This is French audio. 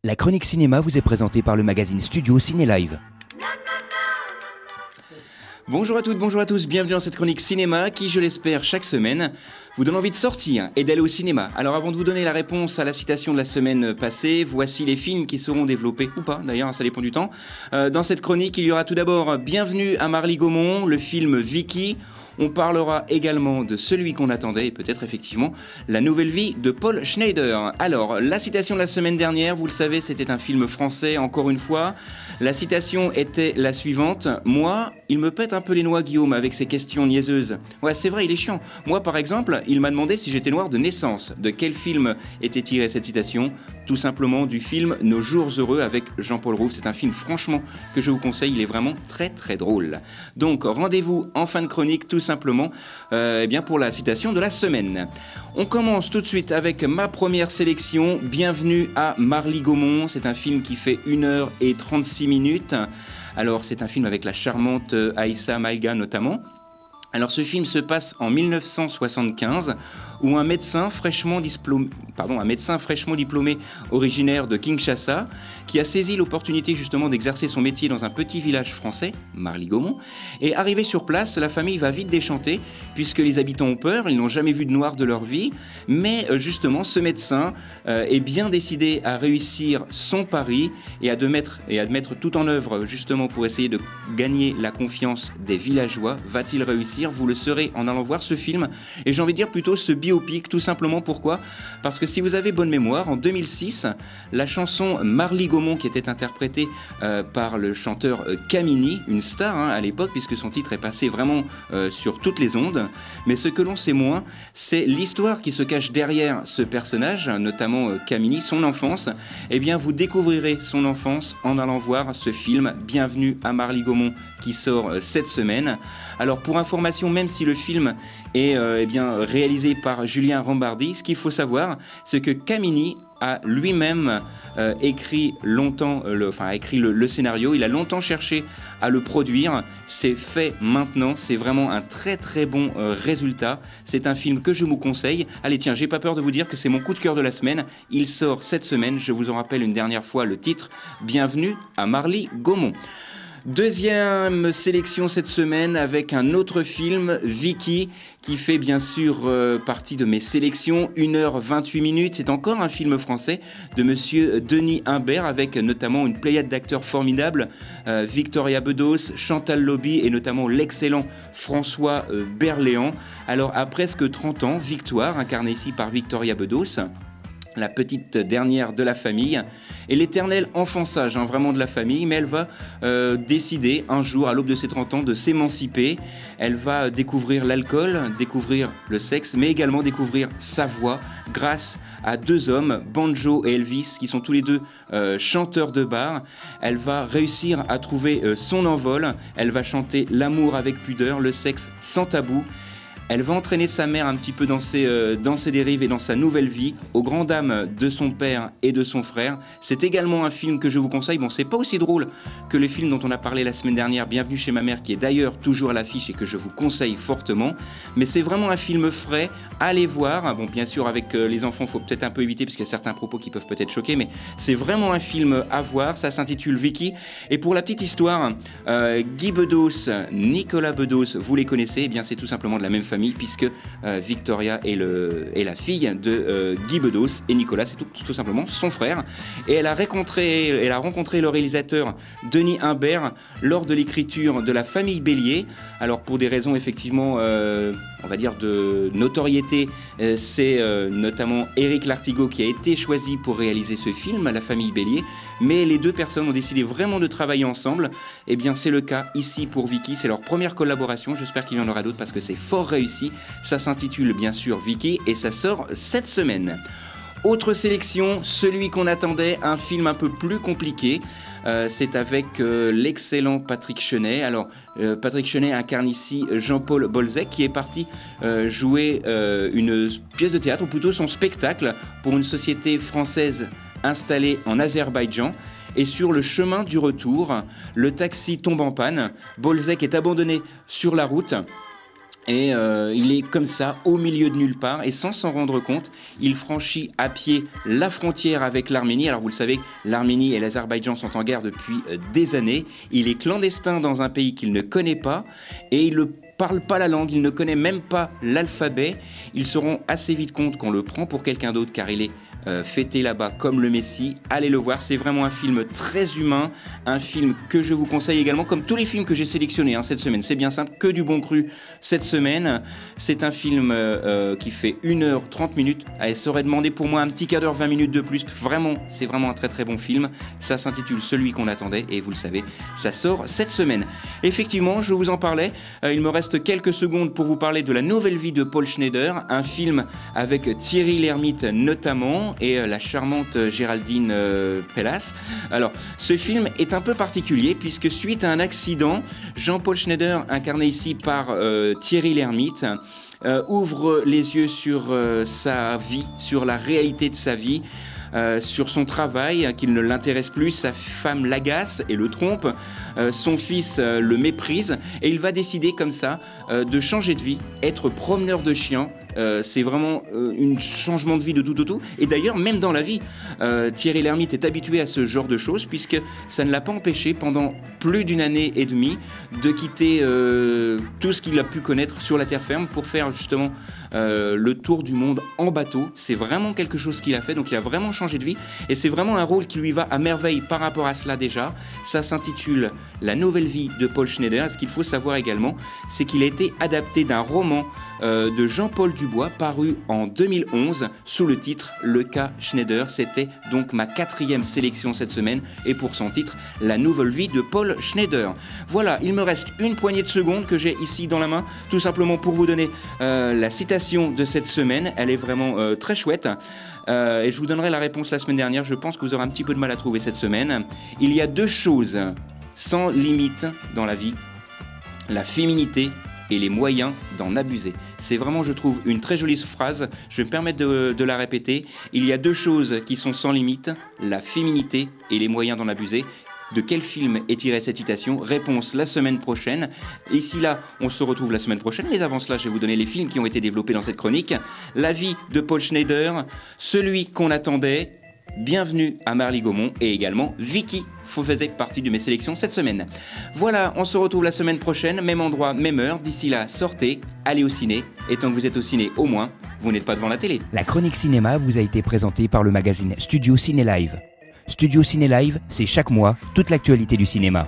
La chronique cinéma vous est présentée par le magazine Studio Ciné Live. Bonjour à toutes, bonjour à tous, bienvenue dans cette chronique cinéma qui, je l'espère, chaque semaine vous donne envie de sortir et d'aller au cinéma. Alors avant de vous donner la réponse à la citation de la semaine passée, voici les films qui seront développés, ou pas d'ailleurs, ça dépend du temps. Dans cette chronique, il y aura tout d'abord Bienvenue à Marly-Gaumont, le film Vicky. On parlera également de celui qu'on attendait et peut-être effectivement la nouvelle vie de Paul Schneider. Alors, la citation de la semaine dernière, vous le savez, c'était un film français, encore une fois. La citation était la suivante. Moi, il me pète un peu les noix, Guillaume, avec ses questions niaiseuses. Ouais, c'est vrai, il est chiant. Moi, par exemple, il m'a demandé si j'étais noir de naissance. De quel film était tirée cette citation ? Tout simplement du film Nos jours heureux avec Jean-Paul Rouve. C'est un film, franchement, que je vous conseille. Il est vraiment très, très drôle. Donc, rendez-vous en fin de chronique, tout simplement pour la citation de la semaine. On commence tout de suite avec ma première sélection. Bienvenue à Marly-Gaumont. C'est un film qui fait 1h36 minutes. Alors c'est un film avec la charmante Aïssa Maïga notamment. Alors ce film se passe en 1975 où un médecin fraîchement diplômé originaire de Kinshasa qui a saisi l'opportunité justement d'exercer son métier dans un petit village français, Marly-Gaumont, et arrivé sur place, la famille va vite déchanter puisque les habitants ont peur, ils n'ont jamais vu de noir de leur vie, mais justement ce médecin est bien décidé à réussir son pari et à mettre tout en œuvre justement pour essayer de gagner la confiance des villageois. Va-t-il réussir ? Vous le saurez en allant voir ce film, et j'ai envie de dire plutôt ce biopic, tout simplement. Pourquoi ? Parce que si vous avez bonne mémoire, en 2006, la chanson Marly-Gaumont, qui était interprétée par le chanteur Kamini, une star à l'époque, puisque son titre est passé vraiment sur toutes les ondes, mais ce que l'on sait moins, c'est l'histoire qui se cache derrière ce personnage, notamment Kamini, son enfance. Eh bien, vous découvrirez son enfance en allant voir ce film Bienvenue à Marly-Gaumont, qui sort cette semaine. Alors, pour information, même si le film est réalisé par Julien Rambardi, ce qu'il faut savoir, c'est que Kamini a lui-même écrit le scénario. Il a longtemps cherché à le produire. C'est fait maintenant. C'est vraiment un très très bon résultat. C'est un film que je vous conseille. Allez, tiens, j'ai pas peur de vous dire que c'est mon coup de cœur de la semaine. Il sort cette semaine. Je vous en rappelle une dernière fois le titre. Bienvenue à Marly-Gaumont. Deuxième sélection cette semaine avec un autre film, Vicky, qui fait bien sûr partie de mes sélections. 1h28 minutes, c'est encore un film français de monsieur Denis Imbert avec notamment une pléiade d'acteurs formidables, Victoria Bedos, Chantal Lobby et notamment l'excellent François Berléand. Alors à presque 30 ans, Victoire, incarnée ici par Victoria Bedos, la petite dernière de la famille, et l'éternel enfant sage, vraiment de la famille, mais elle va décider un jour, à l'aube de ses 30 ans, de s'émanciper. Elle va découvrir l'alcool, découvrir le sexe, mais également découvrir sa voix grâce à deux hommes, Banjo et Elvis, qui sont tous les deux chanteurs de bar. Elle va réussir à trouver son envol, elle va chanter l'amour avec pudeur, le sexe sans tabou. Elle va entraîner sa mère un petit peu dans ses dérives et dans sa nouvelle vie, aux grandes dames de son père et de son frère. C'est également un film que je vous conseille. Bon, c'est pas aussi drôle que le film dont on a parlé la semaine dernière, Bienvenue chez ma mère, qui est d'ailleurs toujours à l'affiche et que je vous conseille fortement. Mais c'est vraiment un film frais. Allez voir. Bon, bien sûr, avec les enfants, il faut peut-être un peu éviter parce qu'il y a certains propos qui peuvent peut-être choquer, mais c'est vraiment un film à voir. Ça s'intitule Vicky. Et pour la petite histoire, Guy Bedos, Nicolas Bedos, vous les connaissez, eh bien c'est tout simplement de la même famille, puisque Victoria est la fille de Guy Bedos et Nicolas, c'est tout simplement son frère. Et elle a rencontré le réalisateur Denis Imbert lors de l'écriture de La Famille Bélier. Alors pour des raisons effectivement, on va dire de notoriété, c'est notamment Éric Lartigot qui a été choisi pour réaliser ce film, La Famille Bélier. Mais les deux personnes ont décidé vraiment de travailler ensemble. Eh bien, c'est le cas ici pour Vicky. C'est leur première collaboration. J'espère qu'il y en aura d'autres parce que c'est fort réussi. Ça s'intitule bien sûr Vicky et ça sort cette semaine. Autre sélection, celui qu'on attendait, un film un peu plus compliqué. C'est avec l'excellent Patrick Chenet. Alors, Patrick Chenet incarne ici Jean-Paul Bolzec qui est parti jouer une pièce de théâtre, ou plutôt son spectacle, pour une société française installé en Azerbaïdjan. Et sur le chemin du retour, le taxi tombe en panne. Bolzec est abandonné sur la route. Et il est comme ça, au milieu de nulle part, et sans s'en rendre compte, il franchit à pied la frontière avec l'Arménie. Alors vous le savez, l'Arménie et l'Azerbaïdjan sont en guerre depuis des années. Il est clandestin dans un pays qu'il ne connaît pas, et il ne parle pas la langue, il ne connaît même pas l'alphabet. Ils se rendent assez vite compte qu'on le prend pour quelqu'un d'autre, car il est fêté là-bas comme le Messie. Allez le voir, c'est vraiment un film très humain, un film que je vous conseille également, comme tous les films que j'ai sélectionnés cette semaine. C'est bien simple, que du bon cru cette semaine. C'est un film qui fait 1h30. Elle serait demandé pour moi un petit quart d'heure, 20 minutes de plus. Vraiment, c'est vraiment un très très bon film. Ça s'intitule Celui qu'on attendait, et vous le savez, ça sort cette semaine. Effectivement, je vous en parlais, il me reste quelques secondes pour vous parler de La Nouvelle Vie de Paul Schneider, un film avec Thierry Lhermitte notamment, et la charmante Géraldine Pellas. Alors, ce film est un peu particulier puisque suite à un accident, Jean-Paul Schneider, incarné ici par Thierry Lhermitte, ouvre les yeux sur sa vie, sur la réalité de sa vie, sur son travail, qu'il ne l'intéresse plus, sa femme l'agace et le trompe, son fils le méprise, et il va décider comme ça de changer de vie, être promeneur de chiens. C'est vraiment un changement de vie de tout au tout. Et d'ailleurs, même dans la vie, Thierry Lhermitte est habitué à ce genre de choses, puisque ça ne l'a pas empêché pendant plus d'une année et demie de quitter tout ce qu'il a pu connaître sur la terre ferme pour faire justement le tour du monde en bateau. C'est vraiment quelque chose qu'il a fait, donc il a vraiment changé de vie, et c'est vraiment un rôle qui lui va à merveille par rapport à cela déjà. Ça s'intitule La Nouvelle Vie de Paul Schneider. Ce qu'il faut savoir également, c'est qu'il a été adapté d'un roman de Jean-Paul Dubois paru en 2011 sous le titre Le cas Schneider. C'était donc ma 4e sélection cette semaine, et pour son titre La Nouvelle Vie de Paul Schneider. Voilà, il me reste une poignée de secondes que j'ai ici dans la main, tout simplement pour vous donner la citation de cette semaine. Elle est vraiment très chouette, et je vous donnerai la réponse la semaine dernière. Je pense que vous aurez un petit peu de mal à trouver cette semaine. Il y a 2 choses sans limite dans la vie: la féminité et les moyens d'en abuser. C'est vraiment, je trouve, une très jolie phrase. Je vais me permettre de la répéter. Il y a 2 choses qui sont sans limite: la féminité et les moyens d'en abuser. De quel film est tirée cette citation? Réponse la semaine prochaine. Ici là, on se retrouve la semaine prochaine, mais avant cela, je vais vous donner les films qui ont été développés dans cette chronique. La vie de Paul Schneider, Celui qu'on attendait, Bienvenue à Marly-Gaumont, et également Vicky faisait partie de mes sélections cette semaine. Voilà, on se retrouve la semaine prochaine, même endroit, même heure. D'ici là, sortez, allez au ciné, et tant que vous êtes au ciné, au moins, vous n'êtes pas devant la télé. La chronique cinéma vous a été présentée par le magazine Studio Ciné Live. Studio Ciné Live, c'est chaque mois toute l'actualité du cinéma.